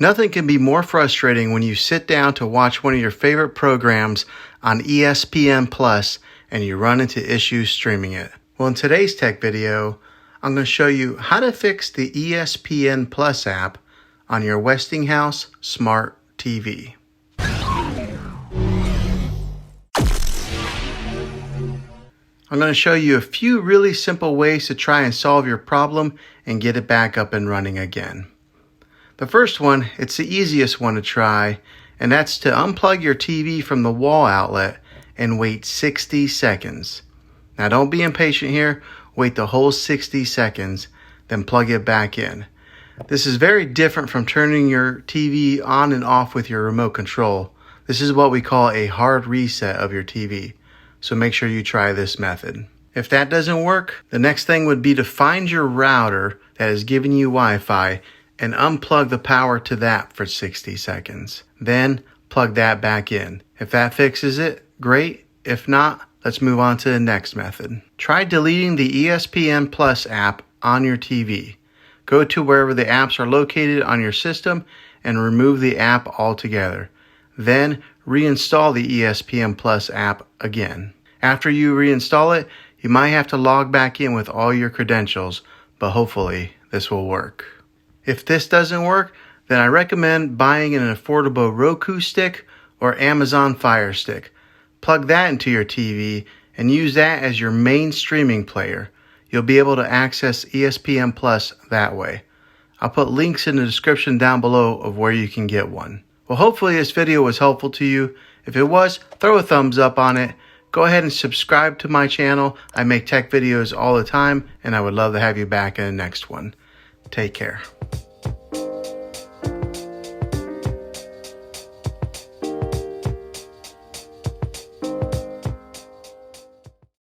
Nothing can be more frustrating when you sit down to watch one of your favorite programs on ESPN Plus and you run into issues streaming it. Well, in today's tech video, I'm going to show you how to fix the ESPN Plus app on your Westinghouse Smart TV. I'm going to show you a few really simple ways to try and solve your problem and get it back up and running again. The first one, it's the easiest one to try, and that's to unplug your TV from the wall outlet and wait 60 seconds. Now don't be impatient here, wait the whole 60 seconds, then plug it back in. This is very different from turning your TV on and off with your remote control. This is what we call a hard reset of your TV. So make sure you try this method. If that doesn't work, the next thing would be to find your router that is giving you Wi-Fi and unplug the power to that for 60 seconds. Then plug that back in. If that fixes it, great. If not, let's move on to the next method. Try deleting the ESPN Plus app on your TV. Go to wherever the apps are located on your system and remove the app altogether. Then reinstall the ESPN Plus app again. After you reinstall it, you might have to log back in with all your credentials, but hopefully this will work. If this doesn't work, then I recommend buying an affordable Roku stick or Amazon Fire Stick. Plug that into your TV and use that as your main streaming player. You'll be able to access ESPN Plus that way. I'll put links in the description down below of where you can get one. Well, hopefully this video was helpful to you. If it was, throw a thumbs up on it. Go ahead and subscribe to my channel. I make tech videos all the time, and I would love to have you back in the next one. Take care.